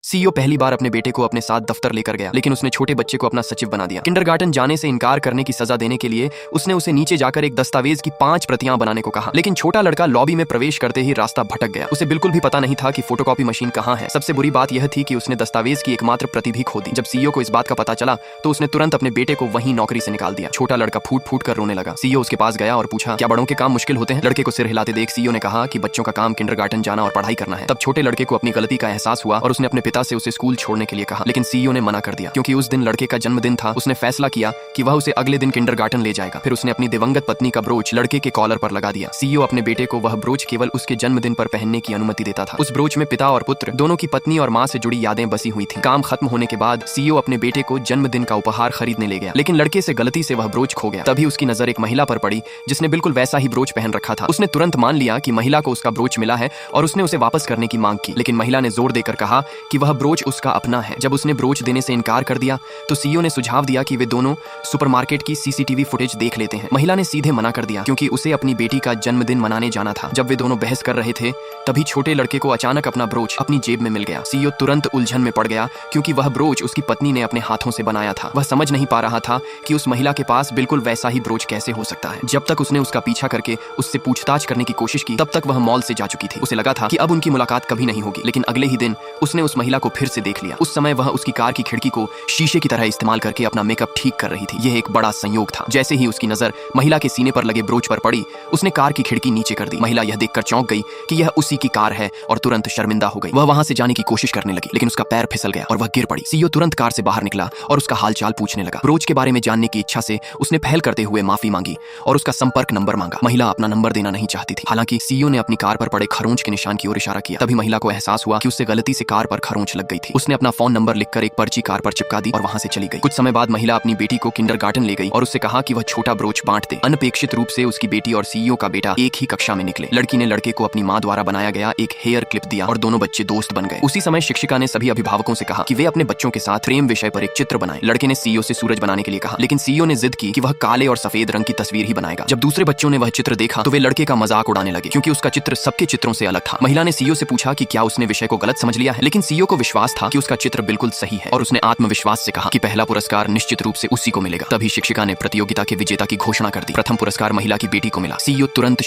CEO पहली बार अपने बेटे को अपने साथ दफ्तर लेकर गया, लेकिन उसने छोटे बच्चे को अपना सचिव बना दिया। किंडरगार्टन जाने से इनकार करने की सजा देने के लिए उसने उसे नीचे जाकर एक दस्तावेज की 5 प्रतियां बनाने को कहा, लेकिन छोटा लड़का लॉबी में प्रवेश करते ही रास्ता भटक गया। उसे बिल्कुल भी पता नहीं था कि फोटोकॉपी मशीन कहाँ है। सबसे बुरी बात यह थी कि उसने दस्तावेज की एकमात्र प्रति भी खो दी। जब सीईओ को इस बात का पता चला तो उसने तुरंत अपने बेटे को वहीं नौकरी से निकाल दिया। छोटा लड़का फूट फूट कर रोने लगा। सीईओ उसके पास गया और पूछा, क्या बड़ों के काम मुश्किल होते हैं? लड़के को सिर हिलाते देख सीईओ ने कहा कि बच्चों का काम किंडरगार्टन जाना और पढ़ाई करना है। तब छोटे लड़के को अपनी गलती का एहसास हुआ और उसने अपने पिता से उसे स्कूल छोड़ने के लिए कहा, लेकिन सीईओ ने मना कर दिया क्योंकि उस दिन लड़के का जन्मदिन था। उसने फैसला किया कि वह उसे अगले दिन किंडरगार्टन ले जाएगा। फिर उसने अपनी दिवंगत पत्नी का ब्रोच लड़के के कॉलर पर लगा दिया। सीईओ अपने बेटे को वह ब्रोच केवल उसके जन्मदिन पर पहनने की अनुमति देता था। उस ब्रोच में पिता और पुत्र दोनों की पत्नी और मां से जुड़ी यादें बसी हुई थी। काम खत्म होने के बाद सीईओ अपने बेटे को जन्मदिन का उपहार खरीदने ले गया, लेकिन लड़के से गलती से वह ब्रोच खो गया। तभी उसकी नजर एक महिला पर पड़ी जिसने बिल्कुल वैसा ही ब्रोच पहन रखा था। उसने तुरंत मान लिया कि महिला को उसका ब्रोच मिला है और उसने उसे वापस करने की मांग की, लेकिन महिला ने जोर देकर कहा कि वह ब्रोच उसका अपना है। जब उसने ब्रोच देने से इनकार कर दिया तो सीईओ ने सुझाव दिया कि वे दोनों सुपरमार्केट की सीसीटीवी फुटेज देख लेते हैं। महिला ने सीधे मना कर दिया क्योंकि उसे अपनी बेटी का जन्मदिन मनाने जाना था। जब वे दोनों बहस कर रहे थे तभी छोटे लड़के को अचानक अपना ब्रोच अपनी जेब में मिल गया। सीईओ तुरंत उलझन में पड़ गया क्योंकि वह ब्रोच उसकी पत्नी ने अपने हाथों से बनाया था। वह समझ नहीं पा रहा था कि उस महिला के पास बिल्कुल वैसा ही ब्रोच कैसे हो सकता है। जब तक उसने उसका पीछा करके उससे पूछताछ करने की कोशिश की तब तक वह मॉल से जा चुकी थी। उसे लगा था कि अब उनकी मुलाकात कभी नहीं होगी, लेकिन अगले ही दिन उसने उस महिला को फिर से देख लिया। उस समय वह उसकी कार की खिड़की को शीशे की तरह इस्तेमाल करके अपना मेकअप ठीक कर रही थी। यह एक बड़ा संयोग था। जैसे ही उसकी नजर महिला के सीने पर लगे ब्रोच पर पड़ी उसने कार की खिड़की नीचे कर दी। महिला यह देखकर चौंक गई कि यह उसी की कार है और तुरंत शर्मिंदा हो गई। वह वहां से जाने की कोशिश करने लगी, लेकिन उसका पैर फिसल गया और वह गिर पड़ी। सीईओ तुरंत कार से बाहर निकला और उसका हालचाल पूछने लगा। ब्रोच के बारे में जानने की इच्छा से उसने पहल करते हुए माफी मांगी और उसका संपर्क नंबर मांगा। महिला अपना नंबर देना नहीं चाहती थी। हालांकि सीईओ ने अपनी कार पर पड़े खरोंच के निशान की ओर इशारा किया। तभी महिला को एहसास हुआ कि उससे गलती से कार पर खरोंच लग गई थी। उसने अपना फोन नंबर लिखकर एक पर्ची कार पर चिपका दी और वहां से चली गई। कुछ समय बाद महिला अपनी बेटी को किंडरगार्टन ले गई और उससे कहा कि वह छोटा ब्रोच बांट दे। अनपेक्षित रूप से उसकी बेटी और सीईओ का बेटा एक ही कक्षा में निकले। लड़की ने लड़के को अपनी मां द्वारा बनाया गया एक हेयर क्लिप दिया और दोनों बच्चे दोस्त बन गए। उसी समय शिक्षिका ने सभी अभिभावकों से कहा कि वे अपने बच्चों के साथ प्रेम विषय पर एक चित्र बनाएं। लड़के ने सीईओ से सूरज बनाने के लिए कहा, लेकिन सीईओ ने जिद की कि वह काले और सफेद रंग की तस्वीर ही बनाएगा। जब दूसरे बच्चों ने वह चित्र देखा तो वे लड़के का मजाक उड़ाने लगे क्योंकि उसका चित्र सबके चित्रों से अलग था। महिला ने सीईओ से पूछा कि क्या उसने विषय को गलत समझ लिया है, लेकिन सीईओ को विश्वास था कि उसका चित्र बिल्कुल सही है और उसने आत्मविश्वास से कहा कि पहला पुरस्कार निश्चित रूप से उसी को मिलेगा। तभी शिक्षिका ने प्रतियोगिता के विजेता की घोषणा कर दी। प्रथम पुरस्कार महिला की बेटी को मिला। सीईओ तुरंत